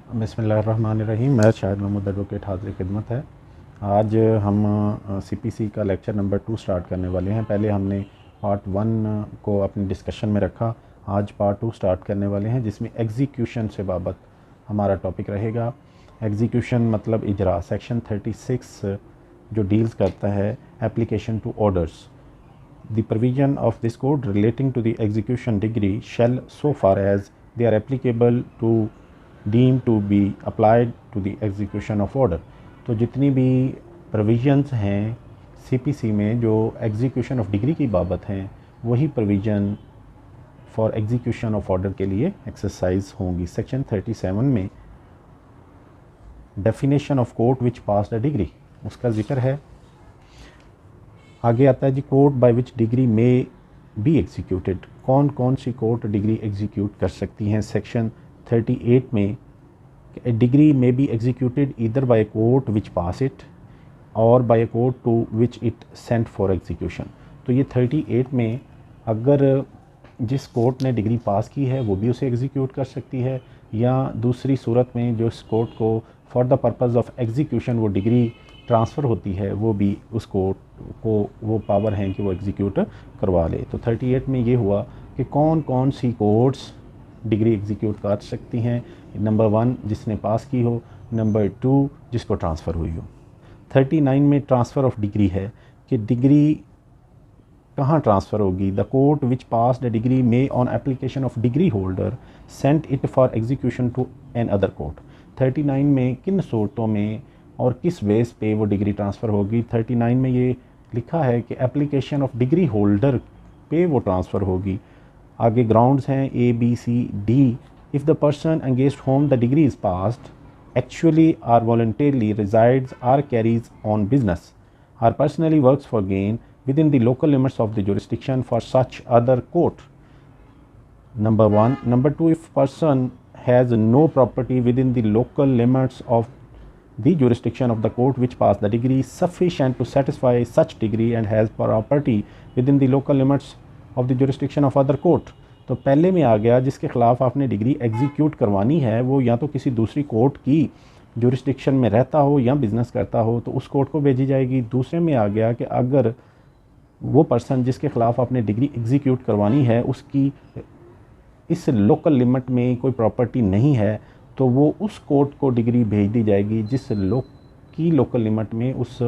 बिस्मिल्लाहिर्रहमानिर्रहीम। मैं शाहिद महमूद एडवोकेट हाज़िर खिदमत है। आज हम सीपीसी का लेक्चर नंबर 2 स्टार्ट करने वाले हैं। पहले हमने पार्ट 1 को अपनी डिस्कशन में रखा, आज पार्ट 2 स्टार्ट करने वाले हैं जिसमें एग्जीक्यूशन से बाबत हमारा टॉपिक रहेगा। एग्जीक्यूशन मतलब इजरा। सेक्शन 36 जो डील्स करता है application to orders. The provision of this code relating to the execution degree shall, so far as they are applicable to deemed to be applied to the execution of order। तो जितनी भी provisions हैं CPC में जो execution of degree की बाबत हैं वही provision for execution of order के लिए exercise होंगी। सेक्शन 37 में definition of court which passed a degree उसका जिक्र है। आगे आता है जी कोर्ट बाय विच डिग्री में बी एग्जीक्यूटेड। कौन कौन सी कोर्ट डिग्री एग्जीक्यूट कर सकती हैं। सेक्शन 38 में डिग्री में be executed either by court which pass it और by court to which it sent for execution. तो ये 38 में अगर जिस कोर्ट ने डिग्री पास की है वो भी उसे एग्जीक्यूट कर सकती है, या दूसरी सूरत में जो इस कोर्ट को for the purpose of execution वो डिग्री ट्रांसफ़र होती है वो भी उस कोर्ट को वो पावर हैं कि वो एग्जीक्यूट करवा ले। तो 38 में ये हुआ कि कौन कौन सी कोर्ट्स डिग्री एग्जीक्यूट कर सकती हैं। नंबर 1 जिसने पास की हो, नंबर 2 जिसको ट्रांसफ़र हुई हो। 39 में ट्रांसफ़र ऑफ डिग्री है कि डिग्री कहाँ ट्रांसफ़र होगी। The court which pass the decree may on application of decree holder sent it for execution to another court. 39 में किन सूरतों में और किस बेस पे वो डिग्री ट्रांसफ़र होगी। 39 में ये लिखा है कि एप्लीकेशन ऑफ डिग्री होल्डर पे वो ट्रांसफ़र होगी। आगे ग्राउंड्स हैं A B C D। If the person against whom the decree is passed actually or voluntarily resides or carries on business or personally works for gain within the local limits of the jurisdiction for such other court. Number 1। Number 2, if person has no property within the local limits of the jurisdiction of the court which passed the degree sufficient to satisfy such degree and has property within the local limits of the jurisdiction of other court। तो पहले में आ गया जिसके ख़िलाफ़ आपने degree execute करवानी है वो या तो किसी दूसरी कोर्ट की जुरिस्डिक्शन में रहता हो या बिज़नेस करता हो तो उस कोर्ट को भेजी जाएगी। दूसरे में आ गया कि अगर वो पर्सन जिसके ख़िलाफ़ आपने डिग्री एग्जीक्यूट करवानी है उसकी इस लोकल लिमिट में कोई प्रॉपर्टी नहीं है तो वो उस कोर्ट को डिग्री भेज दी जाएगी जिस लोकल लिमिट में उस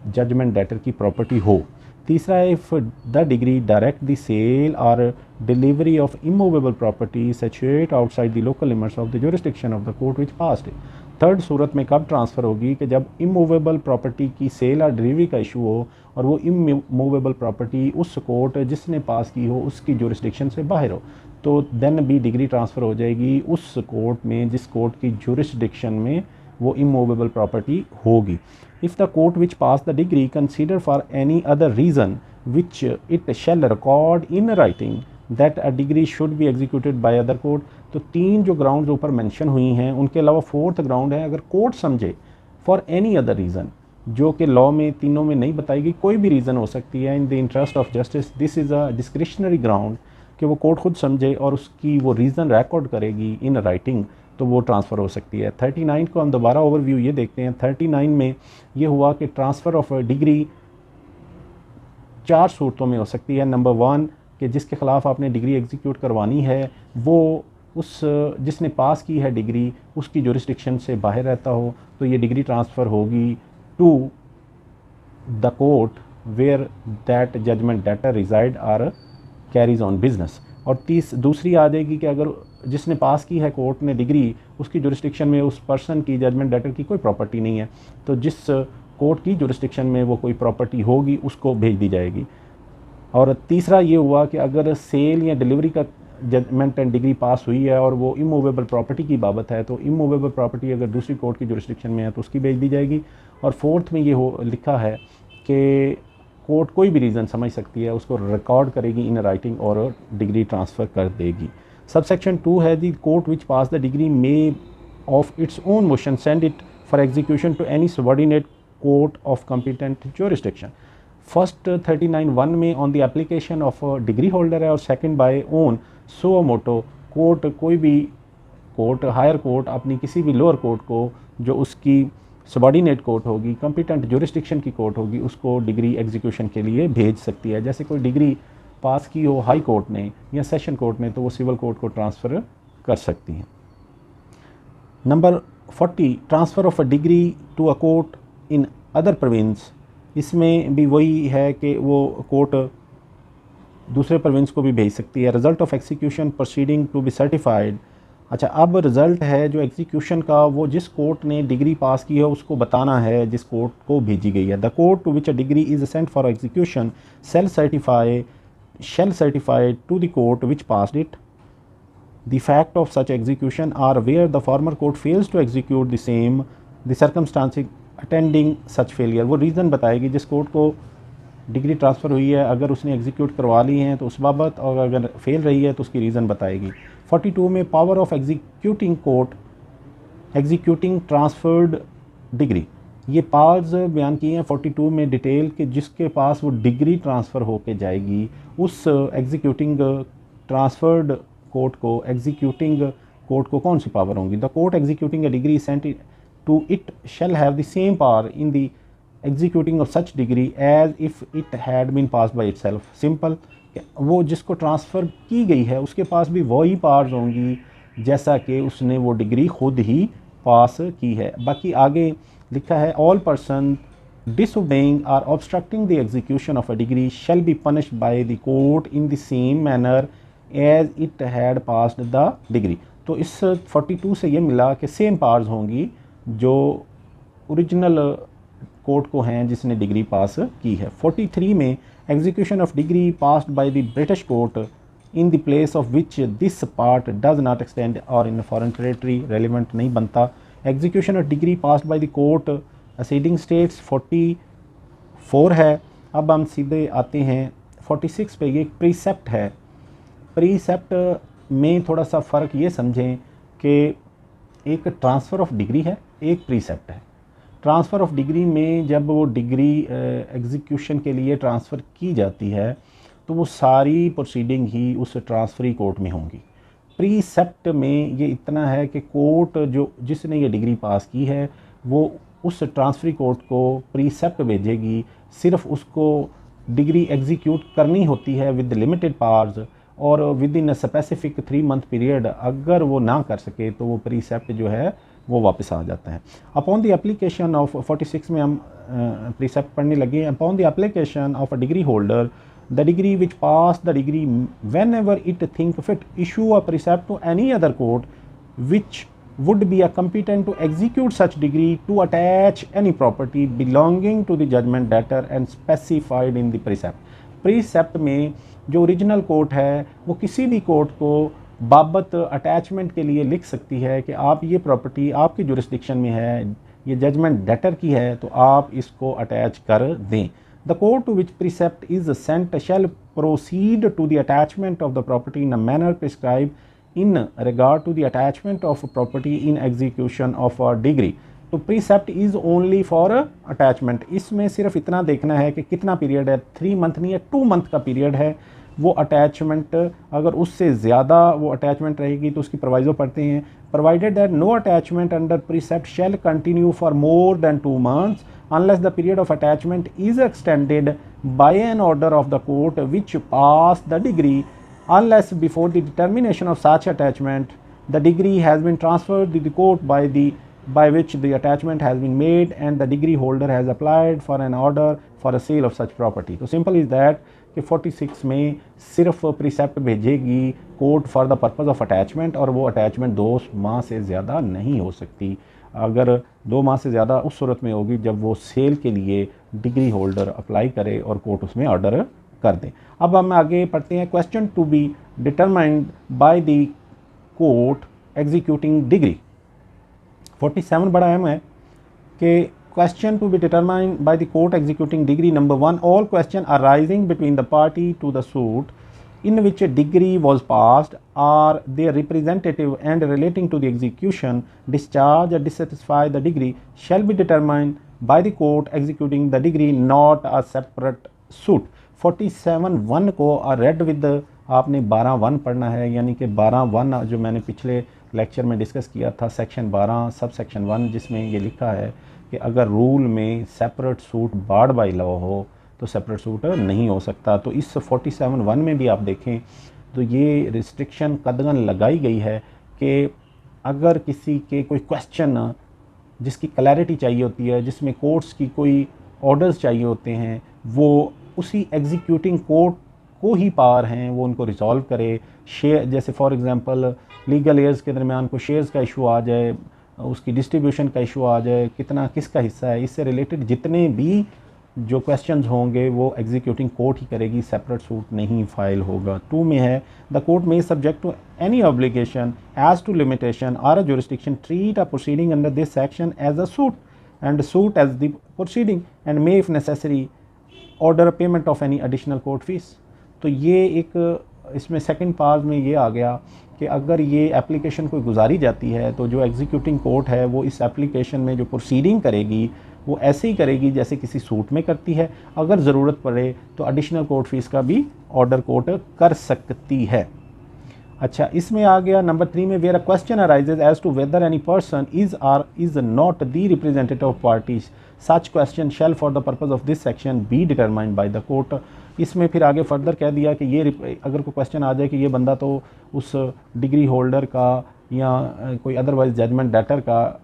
जजमेंट डेटर की प्रॉपर्टी हो। तीसरा है if the decree direct the sale और delivery of immovable property situate outside the local limits of the jurisdiction of the court which passed. Third सूरत में कब ट्रांसफ़र होगी कि जब इमूवेबल प्रॉपर्टी की सेल और डिलीवरी का इशू हो और वो इमूवेबल प्रॉपर्टी उस कोर्ट जिसने पास की हो उसकी जुरिस्डिक्शन से बाहर हो, तो देन भी डिग्री ट्रांसफ़र हो जाएगी उस कोर्ट में जिस कोर्ट की जुरिस्डिक्शन में वो इमूवेबल प्रॉपर्टी होगी। If the court which pass the degree consider for any other reason which it shall record in writing that a degree should be executed by other court. तो 3 जो grounds ऊपर mention हुई हैं उनके अलावा 4th ground है अगर court समझे फॉर एनी अदर रीज़न, जो कि लॉ में तीनों में नहीं बताई गई, कोई भी रीज़न हो सकती है in the interest of justice, this is a discretionary ground कि वो कोर्ट खुद समझे और उसकी वो रीज़न रिकॉर्ड करेगी इन राइटिंग तो वो ट्रांसफ़र हो सकती है। 39 को हम दोबारा ओवरव्यू ये देखते हैं। 39 में ये हुआ कि ट्रांसफ़र ऑफ डिग्री 4 सूरतों में हो सकती है। नंबर 1 कि जिसके ख़िलाफ़ आपने डिग्री एग्जीक्यूट करवानी है वो उस जिसने पास की है डिग्री उसकी जुरिस्डिक्शन से बाहर रहता हो तो ये डिग्री ट्रांसफ़र होगी to the court where that judgement debtor reside or carries on business. और दूसरी आ जाएगी कि अगर जिसने पास की है कोर्ट ने डिग्री उसकी जुरिस्डिक्शन में उस पर्सन की जजमेंट डेटर की कोई प्रॉपर्टी नहीं है तो जिस कोर्ट की जुरिस्डिक्शन में वो कोई प्रॉपर्टी होगी उसको भेज दी जाएगी। और तीसरा ये हुआ कि अगर सेल या डिलीवरी का जजमेंट एंड डिग्री पास हुई है और वो इमूवेबल प्रॉपर्टी की बाबत है तो इमूवेबल प्रॉपर्टी अगर दूसरी कोर्ट की जुरिस्डिक्शन में है तो उसकी भेज दी जाएगी। और 4th में ये लिखा है कि कोर्ट कोई भी रीज़न समझ सकती है उसको रिकॉर्ड करेगी इन राइटिंग और डिग्री ट्रांसफ़र कर देगी। सबसेक्शन 2 है the court which pass the decree may of its own motion send it for execution to any subordinate court of competent jurisdiction. First 39(1) में on the application of decree holder है और second by own suo motu court कोई भी court, higher court अपनी किसी भी lower court को जो उसकी सबॉर्डिनेट कोर्ट होगी, कॉम्पिटेंट जुरिस्डिक्शन की कोर्ट होगी, उसको डिग्री एग्जीक्यूशन के लिए भेज सकती है। जैसे कोई डिग्री पास की हो हाई कोर्ट ने या सेशन कोर्ट ने तो वो सिविल कोर्ट को ट्रांसफ़र कर सकती हैं। Number 40, transfer of a decree to a court in other province. इसमें भी वही है कि वो कोर्ट दूसरे प्रोविंस को भी भेज सकती है। Result of execution proceeding to be certified. अच्छा, अब रिज़ल्ट है जो एग्जीक्यूशन का, वो जिस कोर्ट ने डिग्री पास की है उसको बताना है जिस कोर्ट को भेजी गई है। The court to which a decree is sent for execution shall certify to the court which passed it the fact of such execution, or where the former court fails to execute the same, the circumstances attending such failure। वो reason बताएगी जिस court को degree transfer हुई है, अगर उसने execute करवा ली हैं तो उस बाबत, और अगर फेल रही है तो उसकी रीज़न बताएगी। 42 में power of executing court executing transferred degree, ये पावर्स बयान किए हैं 42 में डिटेल कि जिसके पास वो डिग्री ट्रांसफ़र होके जाएगी उस एग्जीक्यूटिंग ट्रांसफर्ड कोर्ट को, एग्जीक्यूटिंग कोर्ट को कौन सी पावर होंगी। The court executing a decree sent to it shall have the same power in the executing of such decree as if it had been pass by itself. Simple, वो जिसको transfer की गई है उसके पास भी वही पावर्स होंगी जैसा कि उसने वो डिग्री खुद ही पास की है। बाकी आगे लिखा है, all person disobeying or obstructing the execution of a degree shall be punished by the court in the same manner as it had passed the degree। तो इस 42 से ये मिला कि सेम पावर्स होंगी जो ओरिजिनल कोर्ट को हैं जिसने डिग्री पास की है। 43 में execution of decree passed by the British court in the place of which this part does not extend और इन फॉरेन टेरेटरी रेलिवेंट नहीं बनता। Execution of decree passed by the court acceding states 44 है। अब हम सीधे आते हैं 46 पे। ये प्रीसेप्ट है। प्रीसेप्ट में थोड़ा सा फ़र्क ये समझें कि एक ट्रांसफ़र ऑफ डिग्री है, एक प्रीसेप्ट है। ट्रांसफ़र ऑफ डिग्री में जब वो डिग्री एग्जीक्यूशन के लिए ट्रांसफ़र की जाती है तो वो सारी प्रोसीडिंग ही उस ट्रांसफरी कोर्ट में होंगी। प्रीसेप्ट में ये इतना है कि कोर्ट जो जिसने ये डिग्री पास की है वो उस ट्रांसफरी कोर्ट को प्रीसेप्ट भेजेगी, सिर्फ उसको डिग्री एग्जीक्यूट करनी होती है विद लिमिटेड पावर्स और with in a specific 3 month period. अगर वो ना कर सके तो वो प्रीसेप्ट जो है वो वापस आ जाता है। अपॉन द एप्लीकेशन ऑफ 46 में हम प्रीसेप्ट पढ़ने लगे। Upon the application of a degree holder the degree which passed the degree whenever it think fit issue a precept to any other court which would be a competent to execute such degree to attach any property belonging to the judgment debtor and specified in the precept। precept में जो original court है वो किसी भी court को बाबत attachment के लिए लिख सकती है कि आप ये प्रॉपर्टी आपकी जुरिस्डिक्शन में है, ये जजमेंट डेटर की है तो आप इसको अटैच कर दें। The court to which precept is sent shall proceed to the attachment of the property in a manner prescribed in regard to the attachment of property in execution of a degree। तो precept is only for attachment। इसमें सिर्फ इतना देखना है कि कितना period है, 3 month नहीं है, 2 मंथ का पीरियड है। वो अटैचमेंट अगर उससे ज़्यादा वो अटैचमेंट रहेगी तो उसकी प्रोवाइजो पढ़ते हैं। Provided that no attachment under precept shall continue for more than 2 months unless the period of attachment is extended by an order of the court which passed the degree, unless before the determination of such attachment the degree has been transferred to the court by which the attachment has been made and the degree holder has applied for an order for a sale of such property। तो simple is that कि 46 में सिर्फ precept भेजेगी court for the purpose of attachment और वो attachment 2 माह से ज़्यादा नहीं हो सकती। अगर 2 माह से ज़्यादा उस सूरत में होगी जब वो सेल के लिए डिग्री होल्डर अप्लाई करे और कोर्ट उसमें ऑर्डर कर दे। अब हम आगे पढ़ते हैं। Question to be determined by the court executing decree. 47 बड़ा अहम है कि question to be determined by the court executing decree. Number 1, all question arising between the party to the suit in which a degree was passed or their representative and relating to the execution, discharge or dissatisfy the degree shall be determined by the court executing the degree, not a separate suit। 47(1) को read with आपने 12(1) पढ़ना है, यानी कि 12(1) जो मैंने पिछले lecture में डिस्कस किया था सेक्शन 12 सब सेक्शन 1, जिसमें ये लिखा है कि अगर रूल में separate suit barred by law हो तो सेपरेट सूट नहीं हो सकता। तो इस 47(1) में भी आप देखें तो ये रिस्ट्रिक्शन कदगन लगाई गई है कि अगर किसी के कोई क्वेश्चन जिसकी क्लैरिटी चाहिए होती है, जिसमें कोर्ट्स की कोई ऑर्डर्स चाहिए होते हैं, वो उसी एग्जीक्यूटिंग कोर्ट को ही पावर हैं वो उनको रिजॉल्व करे। शेयर जैसे फॉर एग्जांपल लीगल एयर्स के दरमियान कोई शेयर्स का इशू आ जाए, उसकी डिस्ट्रीब्यूशन का इशू आ जाए, कितना किसका हिस्सा है, इससे रिलेटेड जितने भी जो क्वेश्चंस होंगे वो एग्जीक्यूटिंग कोर्ट ही करेगी, सेपरेट सूट नहीं फाइल होगा। 2 में है द कोर्ट में subject to any obligation as to limitation or a jurisdiction treat a proceeding under this section as a suit and suit as the proceeding and may if necessary order payment of any additional court fees. तो ये एक इसमें second part में ये आ गया कि अगर ये एप्लीकेशन कोई गुजारी जाती है तो जो एग्जीक्यूटिंग कोर्ट है वो इस एप्लीकेशन में जो प्रोसीडिंग करेगी वो ऐसे ही करेगी जैसे किसी सूट में करती है। अगर ज़रूरत पड़े तो एडिशनल कोर्ट फीस का भी ऑर्डर कोर्ट कर सकती है। अच्छा, इसमें आ गया नंबर 3 में where a question arises as to whether any person is or is not the representative of parties such question shall for the purpose of this section be determined by the court. इसमें फिर आगे further कह दिया कि ये अगर कोई question आ जाए कि ये बंदा तो उस डिग्री होल्डर का या कोई अदरवाइज जजमेंट डेटर का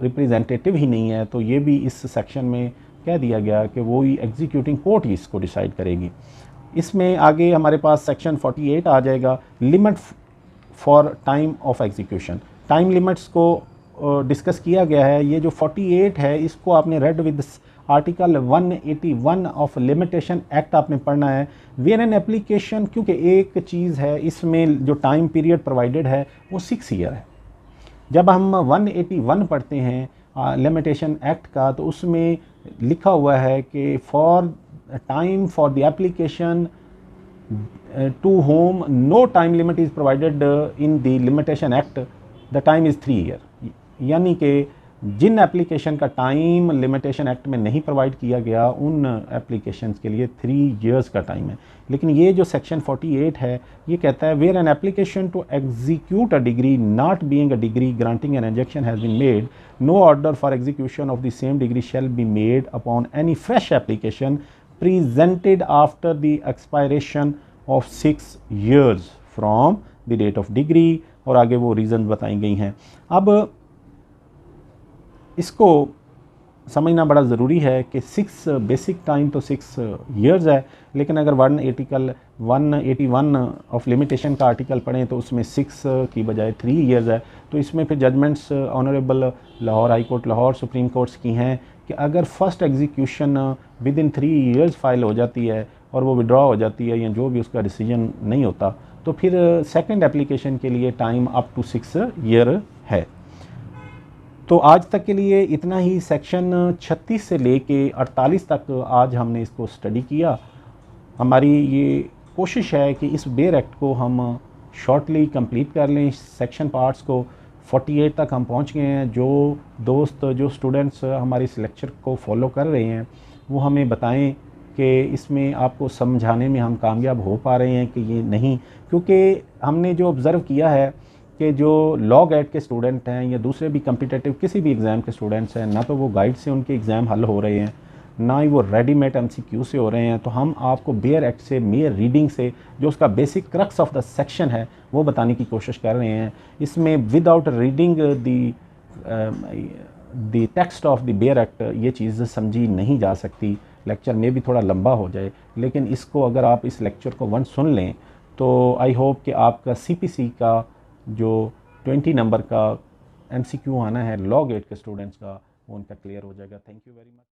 रिप्रेजेंटेटिव ही नहीं है, तो ये भी इस सेक्शन में कह दिया गया कि वो ही एग्जीक्यूटिंग कोर्ट ही इसको डिसाइड करेगी। इसमें आगे हमारे पास सेक्शन 48 आ जाएगा, limit for time of execution. Time limits को डिस्कस किया गया है। ये जो 48 है इसको आपने read with article 181 of limitation act आपने पढ़ना है। वेयर एन एप्लीकेशन, क्योंकि एक चीज़ है इसमें जो टाइम पीरियड प्रोवाइडेड है वो 6 ईयर है। जब हम 181 पढ़ते हैं लिमिटेशन एक्ट का तो उसमें लिखा हुआ है कि for time for the application to whom no time limit is provided in the limitation act the time is 3 year. यानी कि जिन एप्लीकेशन का टाइम लिमिटेशन एक्ट में नहीं प्रोवाइड किया गया उन एप्लीकेशंस के लिए 3 इयर्स का टाइम है। लेकिन ये जो सेक्शन 48 है ये कहता है where an application to execute a decree not being a decree granting an injection has been made no order for execution of the same decree shall be made upon any fresh application presented after the expiration of 6 years from the date of decree. और आगे वो reason बताई गई हैं। अब इसको समझना बड़ा ज़रूरी है कि 6 बेसिक टाइम तो 6 years है, लेकिन अगर 181 ऑफ लिमिटेशन का आर्टिकल पढ़ें तो उसमें 6 की बजाय 3 years है। तो इसमें फिर judgements honourable Lahore high court, Lahore supreme courts की हैं कि अगर first execution within 3 years file हो जाती है और वो विड्रॉ हो जाती है या जो भी उसका डिसीजन नहीं होता तो फिर सेकंड एप्लीकेशन के लिए टाइम अप टू 6 year है। तो आज तक के लिए इतना ही। सेक्शन 36 से लेके 48 तक आज हमने इसको स्टडी किया। हमारी ये कोशिश है कि इस बेयर एक्ट को हम शॉर्टली कंप्लीट कर लें। सेक्शन पार्ट्स को 48 तक हम पहुंच गए हैं। जो दोस्त जो स्टूडेंट्स हमारे इस लेक्चर को फॉलो कर रहे हैं वो हमें बताएं कि इसमें आपको समझाने में हम कामयाब हो पा रहे हैं कि ये नहीं, क्योंकि हमने जो ऑब्ज़र्व किया है कि जो लॉ गेट के स्टूडेंट हैं या दूसरे भी कम्पिटिटिव किसी भी एग्ज़ाम के स्टूडेंट्स हैं, ना तो वो गाइड से उनके एग्ज़ाम हल हो रहे हैं ना ही वो रेडीमेड MCQ से हो रहे हैं। तो हम आपको बेयर एक्ट से मेयर रीडिंग से जो उसका basic crux of the section है वो बताने की कोशिश कर रहे हैं। इसमें without reading the text of the bare act ये चीज़ समझी नहीं जा सकती। लेक्चर में भी थोड़ा लंबा हो जाए, लेकिन इसको अगर आप इस लेक्चर को वंस सुन लें तो आई होप कि आपका CPC का जो 20 नंबर का MCQ आना है लॉ गेट के स्टूडेंट्स का वो उनका क्लियर हो जाएगा। Thank you very much.